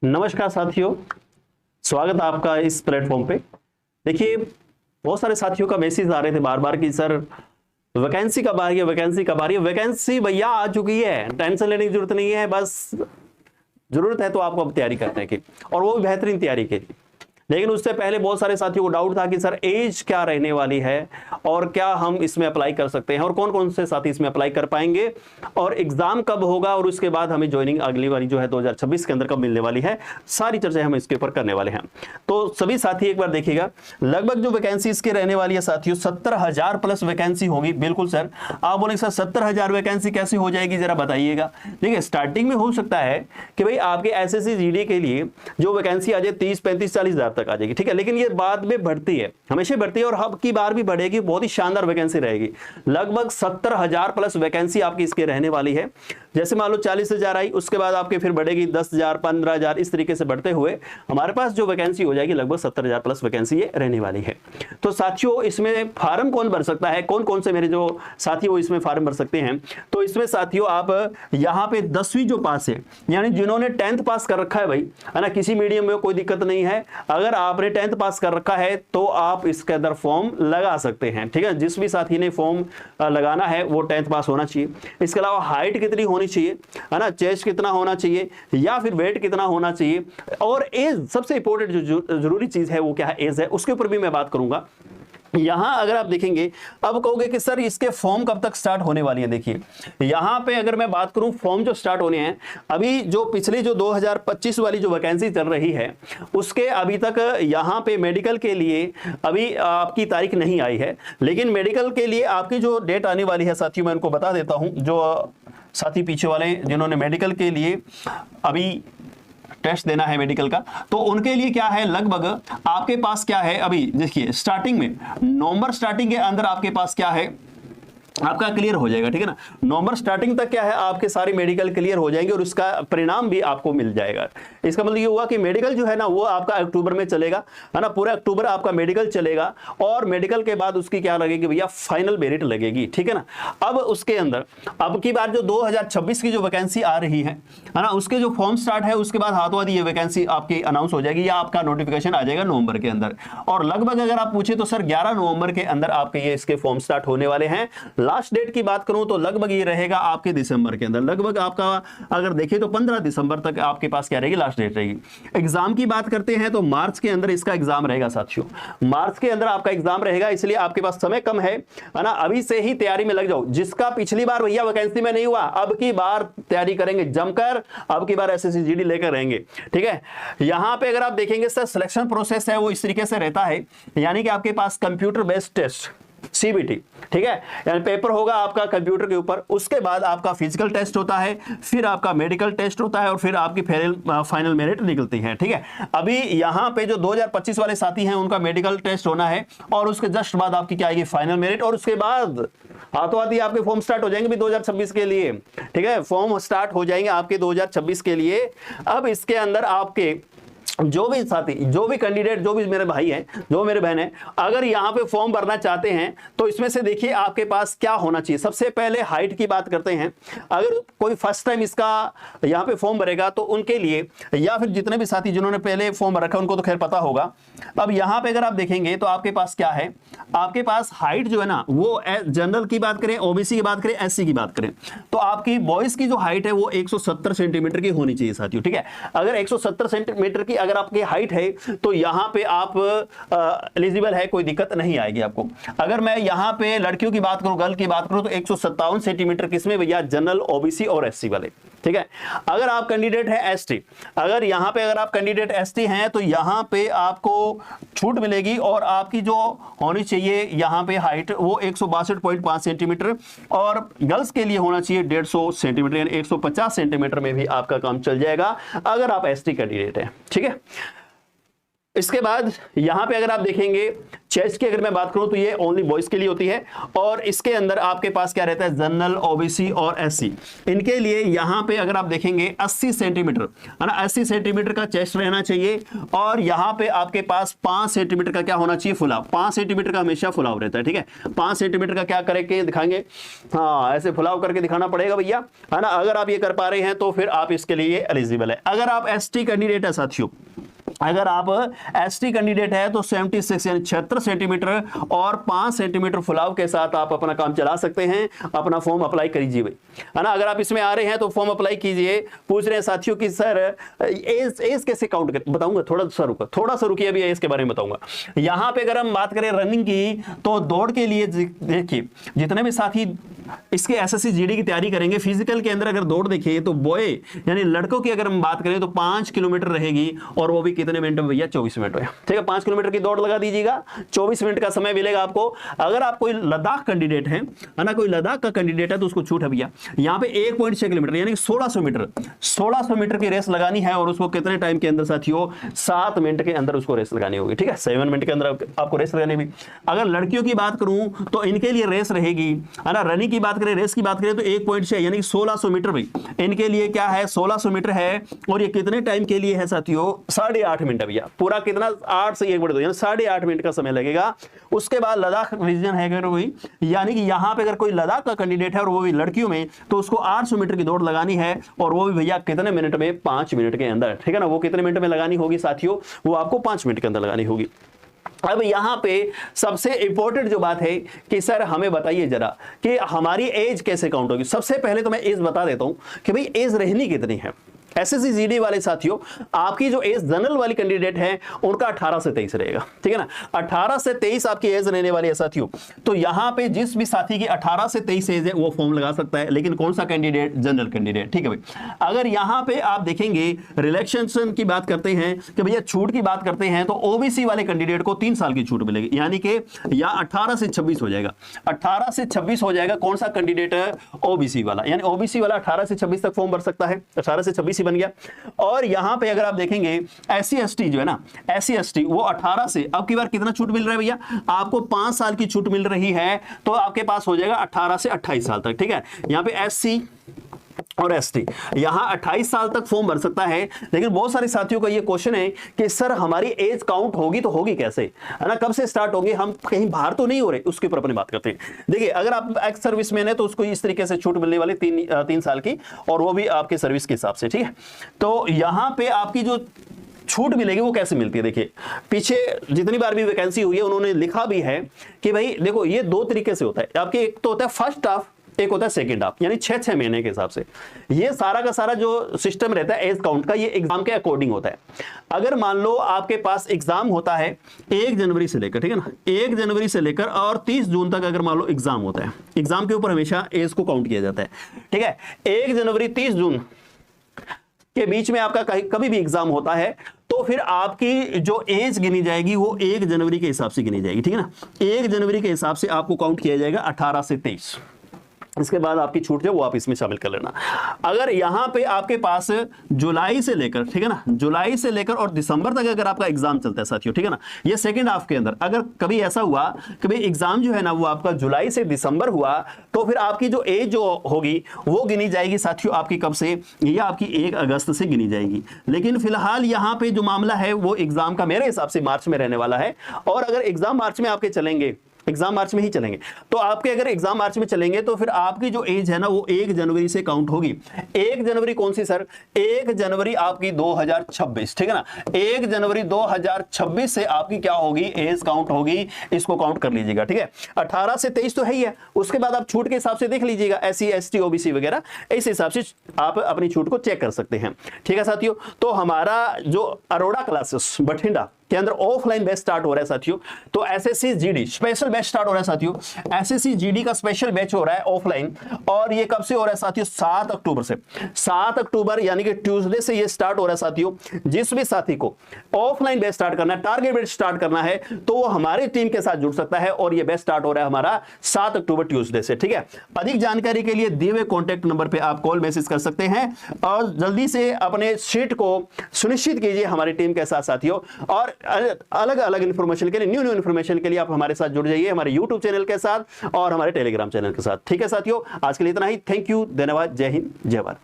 नमस्कार साथियों, स्वागत है आपका इस प्लेटफॉर्म पे। देखिए, बहुत सारे साथियों का मैसेज आ रहे थे बार बार कि सर वैकेंसी कब आ रही है, वैकेंसी कब आ रही है। वैकेंसी भैया आ चुकी है, टेंशन लेने की जरूरत नहीं है। बस जरूरत है तो आपको अब तैयारी करने की, और वो भी बेहतरीन तैयारी के लिए। लेकिन उससे पहले बहुत सारे साथियों को डाउट था कि सर एज क्या रहने वाली है और क्या हम इसमें अप्लाई कर सकते हैं और कौन कौन से साथी इसमें अप्लाई कर पाएंगे, और एग्जाम कब होगा, और उसके बाद हमें ज्वाइनिंग अगली बारी जो है 2026 के अंदर कब मिलने वाली है। सारी चर्चा हम इसके ऊपर करने वाले हैं। तो सभी साथी एक बार देखिएगा, लगभग जो वैकेंसी इसकी रहने वाली है साथियों 70,000 प्लस वैकेंसी होगी। बिल्कुल सर, आप बोले सर 70,000 वैकेंसी कैसे हो जाएगी, जरा बताइएगा। देखिए, स्टार्टिंग में हो सकता है कि भाई आपके एसएससी जीडी के लिए जो वैकेंसी आ जाए 30, 35, 40,000 तक आ जाएगी, ठीक है। लेकिन ये बाद में बढ़ती है, हमेशा बढ़ती है, और अब की बार भी बढ़ेगी। बहुत ही शानदार वैकेंसी रहेगी। लगभग 70,000 प्लस वैकेंसी आपकी इसके रहने वाली है। जैसे मान लो 40,000 आई, उसके बाद आपके फिर बढ़ेगी 10,000, 15,000, इस तरीके से बढ़ते हुए हमारे पास जो वैकेंसी हो जाएगी लगभग 70,000 प्लस वैकेंसी ये रहने वाली है। तो साथियों, इसमें फार्म कौन भर सकता है, कौन कौन से मेरे जो साथी वो इसमें फार्म भर सकते हैं। तो इसमें साथियों आप यहाँ पे 10वीं जो पास है, यानी जिन्होंने 10th पास कर रखा है भाई, है ना, किसी मीडियम में कोई दिक्कत नहीं है। अगर आपने 10th पास कर रखा है तो आप इसके अंदर फॉर्म लगा सकते हैं, ठीक है। जिस भी साथी ने फॉर्म लगाना है वो 10th पास होना चाहिए। इसके अलावा हाइट कितनी होनी चाहिए, है ना, चेस्ट कितना होना चाहिए, या फिर वेट कितना होना चाहिए, और एज सबसे इंपॉर्टेंट जो जरूरी चीज है वो क्या है, एज है। उसके ऊपर भी मैं बात करूंगा। यहां अगर आप देखेंगे, अब कहोगे कि सर इसके फॉर्म कब तक स्टार्ट होने वाली है। देखिए, यहां पे अगर मैं बात करूं फॉर्म जो स्टार्ट होने हैं, अभी जो पिछली जो 2025 वाली जो वैकेंसी चल रही है उसके अभी तक यहां पे मेडिकल के लिए अभी आपकी तारीख नहीं आई है। लेकिन मेडिकल के लिए आपकी जो डेट आने वाली है साथियों, मैं उनको बता देता हूं। जो साथी पीछे वाले जिन्होंने मेडिकल के लिए अभी टेस्ट देना है मेडिकल का, तो उनके लिए क्या है, लगभग आपके पास क्या है, अभी देखिए स्टार्टिंग में नवंबर स्टार्टिंग के अंदर आपके पास क्या है, आपका क्लियर हो जाएगा, ठीक है ना। नवंबर स्टार्टिंग तक क्या है, आपके सारे मेडिकल क्लियर हो जाएंगे और उसका परिणाम भी आपको मिल जाएगा। इसका मतलब ये हुआ कि मेडिकल जो है ना वो आपका अक्टूबर में चलेगा, है ना, पूरा अक्टूबर आपका मेडिकल चलेगा, और मेडिकल के बाद उसकी क्या लगेगी भैया, फाइनल मेरिट लगेगी, ठीक है ना। अब उसके अंदर अब की बार जो 2026 की जो वैकेंसी आ रही है ना, उसके जो फॉर्म स्टार्ट है उसके बाद हाथों हाथ ये वैकेंसी आपकी अनाउंस हो जाएगी, या आपका नोटिफिकेशन आ जाएगा नवंबर के अंदर। और लगभग अगर आप पूछे तो सर 11 नवंबर के अंदर आपके ये इसके फॉर्म स्टार्ट होने वाले हैं। लास्ट डेट की बात करूं तो लगभग ये रहेगा आपके दिसंबर के अंदर। लगभग आपका अगर देखें तो 15 दिसंबर तक आपके पास क्या रहेगी, लास्ट डेट रहेगी। एग्जाम की बात करते हैं तो मार्च के अंदर इसका एग्जाम रहेगा साथियों। मार्च के अंदर आपका एग्जाम रहेगा, इसलिए आपके पास समय कम है ना। अभी से ही तैयारी में लग जाओ। जिसका पिछली बार भैया वैकेंसी में नहीं हुआ, अब की बार तैयारी करेंगे जमकर, अब की बार एसएससी जीडी लेकर रहेंगे, ठीक है। यहां पे अगर आप देखेंगे सर सिलेक्शन प्रोसेस है वो इस तरीके से रहता है, यानी कि आपके पास कंप्यूटर बेस्ड टेस्ट सीबीटी, ठीक है, यानी पेपर होगा आपका कंप्यूटर के ऊपर। उसके बाद आपका फिजिकल टेस्ट होता है, फिर आपका मेडिकल टेस्ट होता है, और फिर आपकी फाइनल मेरिट निकलती है, ठीक है। अभी यहां पे जो 2025 वाले साथी हैं उनका मेडिकल टेस्ट होना है, और उसके जस्ट बाद आपकी क्या आएगी, फाइनल मेरिट, और उसके बाद हाथों हाथ ही आपके फॉर्म स्टार्ट हो जाएंगे भी 2026 के लिए, ठीक है। फॉर्म स्टार्ट हो जाएंगे आपके 2026 के लिए। अब इसके अंदर आपके जो भी साथी, जो भी कैंडिडेट, जो भी मेरे भाई हैं, जो मेरे बहन हैं, अगर यहाँ पे फॉर्म भरना चाहते हैं तो इसमें से देखिए आपके पास क्या होना चाहिए। सबसे पहले हाइट की बात करते हैं। अगर कोई फर्स्ट टाइम इसका यहाँ पे फॉर्म भरेगा तो उनके लिए, या फिर जितने भी साथी जिन्होंने पहले फॉर्म भर रखा है उनको तो खैर पता होगा। अब यहाँ पे अगर आप देखेंगे तो आपके पास क्या है, आपके पास हाइट जो है ना वो जनरल की बात करें, ओबीसी की बात करें, एससी की बात करें, तो आपकी बॉयज की जो हाइट है वो 170 सेंटीमीटर की होनी चाहिए साथियों, ठीक है। अगर 170 सेंटीमीटर की अगर आपकी हाइट है तो यहां पे आप एलिजिबल है, कोई दिक्कत नहीं आएगी आपको। अगर मैं यहां पे लड़कियों की बात करूं, गर्ल की बात करूं, तो 157 सेंटीमीटर किसमें भैया, जनरल, ओबीसी और एससी वाले, ठीक है। अगर आप कैंडिडेट है एसटी, अगर यहां पे अगर आप कैंडिडेट एसटी हैं तो यहां पे आपको छूट मिलेगी, और आपकी जो होनी चाहिए यहां पे हाइट वो 162.5 सेंटीमीटर, और गर्ल्स के लिए होना चाहिए 150 सेंटीमीटर, यानी 150 सेंटीमीटर में भी आपका काम चल जाएगा अगर आप एसटी कैंडिडेट हैं, ठीक है। इसके बाद यहां पे अगर आप देखेंगे चेस्ट की अगर मैं बात करूं तो ये ओनली बॉयज के लिए होती है, और इसके अंदर आपके पास क्या रहता है, जनरल, ओबीसी और एससी, इनके लिए यहां पे अगर आप देखेंगे 80 सेंटीमीटर है ना, 80 सेंटीमीटर का चेस्ट रहना चाहिए, और यहां पे आपके पास 5 सेंटीमीटर का क्या होना चाहिए, फुलाव। 5 सेंटीमीटर का हमेशा फुलाव रहता है, ठीक है। 5 सेंटीमीटर का क्या करके दिखाएंगे, हाँ ऐसे फुलाव करके दिखाना पड़ेगा भैया, है ना। अगर आप ये कर पा रहे हैं तो फिर आप इसके लिए एलिजिबल है। अगर आप एसटी कैंडिडेट है साथियों, अगर आप एसटी कैंडिडेट है तो 76 यानी 76 सेंटीमीटर और 5 सेंटीमीटर फुलाव के साथ आप अपना काम चला सकते हैं। अपना फॉर्म अप्लाई करिए भाई, है ना। अगर आप इसमें आ रहे हैं तो फॉर्म अप्लाई कीजिए। पूछ रहे हैं साथियों कि सर एज कैसे काउंट करें, बताऊंगा, थोड़ा सा रुकिए, अभी एज के बारे में बताऊंगा। यहां पे अगर हम बात करें रनिंग की तो दौड़ के लिए देखिए जितने भी साथी इसके एसएससी जीडी की तैयारी करेंगे, फिजिकल के अंदर अगर दौड़ देखिए तो बॉय यानी लड़कों की अगर हम बात करें तो 5 किलोमीटर रहेगी, और वो भी कितने मिनट में भैया, 24 मिनट में, ठीक है। 5 किलोमीटर की दौड़ लगा दीजिएगा, 24 मिनट का समय मिलेगा आपको। अगर आप कोई लद्दाख कैंडिडेट है ना, कोई लद्दाख का कैंडिडेट है तो उसको छूट है भैया। यहाँ पे 1.6 किलोमीटर यानी 1600 मीटर की रेस लगानी है, और उसको कितने टाइम के अंदर साथियों, 7 मिनट के अंदर उसको रेस लगानी होगी, ठीक है। 7 मिनट के अंदर आपको रेस लगानी होगी। अगर लड़कियों की बात करूं तो इनके लिए रेस रहेगी, है ना। रनिंग की बात करें, रेस की बात करें तो 1.6 यानी 1600 मीटर भाई, इनके लिए क्या है, 1600 मीटर है। और ये कितने टाइम के लिए है साथियों, 8.5 मिनट भैया, पूरा कितना, 8 से 1 बढ़ दो यानी 8.5 मिनट का समय लगेगा। उसके बाद लद्दाख रीजन है अगर कोई, यानी कि यहां पे अगर कोई लद्दाख का कैंडिडेट है और वो भी लड़कियों में, तो उसको 800 मीटर की दौड़ लगानी है, और वो भी भैया कितने मिनट में, 5 मिनट के अंदर, ठीक है ना। वो कितने मिनट में लगानी होगी साथियों, वो आपको 5 मिनट के अंदर लगानी होगी। अब यहां पे सबसे इंपॉर्टेंट जो बात है कि सर हमें बताइए जरा कि हमारी एज कैसे काउंट होगी। सबसे पहले तो मैं एज बता देता हूं कि भाई एज रहनी कितनी है। एसएससी जीडी वाले साथियों, आपकी जो एज जनरल वाली कैंडिडेट है उनका 18 से 23 रहेगा, ठीक है ना। 18 से 23 आपकी एज रहने वाली है साथियों। तो यहां पे जिस भी साथी की 18 से 23 एज है वो फॉर्म लगा सकता है, लेकिन कौन सा कैंडिडेट, जनरल कैंडिडेट, ठीक है भाई। अगर यहां पे आप देखेंगे रिलैक्सेशन की बात करते हैं कि भैया छूट की बात करते हैं, तो ओबीसी वाले कैंडिडेट को 3 साल की छूट मिलेगी, यानी कि या 18 से 26 हो जाएगा, 18 से 26 हो जाएगा। कौन सा कैंडिडेट है, ओबीसी वाला, यानी ओबीसी वाला 18 से 26 तक फॉर्म भर सकता है, 18 से 26 बन गया। और यहां पे अगर आप देखेंगे एससी एसटी जो है ना, एससी एसटी वो 18 से, अब की बार कितना छूट मिल रहा है भैया, आपको 5 साल की छूट मिल रही है, तो आपके पास हो जाएगा 18 से 28 साल तक, ठीक है। यहां पे एससी और एसटी यहां 28 साल तक फॉर्म भर सकता है। लेकिन बहुत सारे साथियों का ये क्वेश्चन है कि सर हमारी एज काउंट होगी तो होगी कैसे, है ना, कब से स्टार्ट होगी, हम कहीं बाहर तो नहीं हो रहे, उसके ऊपर अपनी बात करते हैं। देखिए अगर आप एक्स सर्विसमैन है तो उसको इस तरीके से छूट मिलने वाली 3 साल की, और वो भी आपके सर्विस के हिसाब से, ठीक है। तो यहां पे आपकी जो छूट मिलेगी वो कैसे मिलती है, देखिए पीछे जितनी बार भी वैकेंसी हुई है उन्होंने लिखा भी है कि भाई देखो ये 2 तरीके से होता है आपके, एक तो होता है फर्स्ट हाफ, एक होता है सेकंड हाफ, यानी 6 महीने के हिसाब से ये सारा का सारा जो सिस्टम रहता है एज काउंट का, ये एग्जाम के अकॉर्डिंग होता है। अगर मान लो आपके पास एग्जाम होता है 1 जनवरी से लेकर, ठीक है ना, 1 जनवरी से लेकर और 30 जून तक अगर मान लो एग्जाम होता है, एग्जाम के ऊपर हमेशा एज को काउंट किया जाता है, ठीक है। 1 जनवरी 30 जून के बीच में आपका कभी भी एग्जाम होता है, तो फिर आपकी जो एज गिनी जाएगी वो 1 जनवरी के हिसाब से गिनी जाएगी, ठीक है ना। 1 जनवरी के हिसाब से आपको काउंट किया जाएगा 18 से 23। इसके बाद आपकी छूट जो वो आप इसमें शामिल कर लेना। अगर यहां पे आपके पास जुलाई से लेकर, ठीक है ना, जुलाई से लेकर और दिसंबर तक अगर आपका एग्जाम चलता है साथियों, ठीक है ना, ये सेकंड हाफ के अंदर अगर कभी ऐसा हुआ कि भाई एग्जाम जो है ना वो आपका जुलाई से दिसंबर हुआ, तो फिर आपकी जो एज जो होगी वो गिनी जाएगी साथियों आपकी कब से, ये आपकी 1 अगस्त से गिनी जाएगी। लेकिन फिलहाल यहां पे जो मामला है वो एग्जाम का मेरे हिसाब से मार्च में रहने वाला है, और अगर एग्जाम मार्च में आपके चलेंगे, एग्जाम मार्च में ही चलेंगे, तो आपके अगर एग्जाम मार्च में चलेंगे तो फिर आपकी जो एज है ना वो 1 जनवरी से काउंट होगी। 1 जनवरी कौन सी सर, 1 जनवरी आपकी 2026, ठीक है ना, 1 जनवरी 2026 से आपकी क्या होगी, एज काउंट होगी, इसको काउंट कर लीजिएगा, ठीक है। 18 से 23 तो है ही है, उसके बाद आप छूट के हिसाब से देख लीजिएगा, एससी एसटी ओबीसी वगैरह, इस हिसाब से आप अपनी छूट को चेक कर सकते हैं, ठीक है साथियों। तो हमारा जो अरोड़ा क्लासेस बठिंडा के अंदर ऑफलाइन बैच स्टार्ट हो रहा है साथियों, तो SSC GD special batch start हो रहा है साथियों, एसएससी जीडी का स्पेशल बैच हो रहा है ऑफलाइन, और ये कब से हो रहा है साथियों, 7 अक्टूबर से, 7 अक्टूबर यानी कि ट्यूसडे से ये स्टार्ट हो रहा है साथियों। जिस भी साथी को ऑफलाइन बैच स्टार्ट करना है, टारगेट बैच स्टार्ट करना है, तो वो हमारी टीम के साथ जुड़ सकता है, और ये बैच स्टार्ट हो रहा है हमारा 7 अक्टूबर ट्यूसडे से, ठीक है। अधिक जानकारी के लिए दिए हुए कॉन्टैक्ट नंबर पे आप कॉल मैसेज कर सकते हैं, और जल्दी से अपने सीट को सुनिश्चित कीजिए हमारी टीम के साथ साथियों। और अलग अलग इन्फॉर्मेशन के लिए, न्यू इन्फॉर्मेशन के लिए आप हमारे साथ जुड़ जाइए, हमारे यूट्यूब चैनल के साथ और हमारे टेलीग्राम चैनल के साथ। ठीक है साथियों, आज के लिए इतना ही। थैंक यू, धन्यवाद, जय हिंद, जय भारत।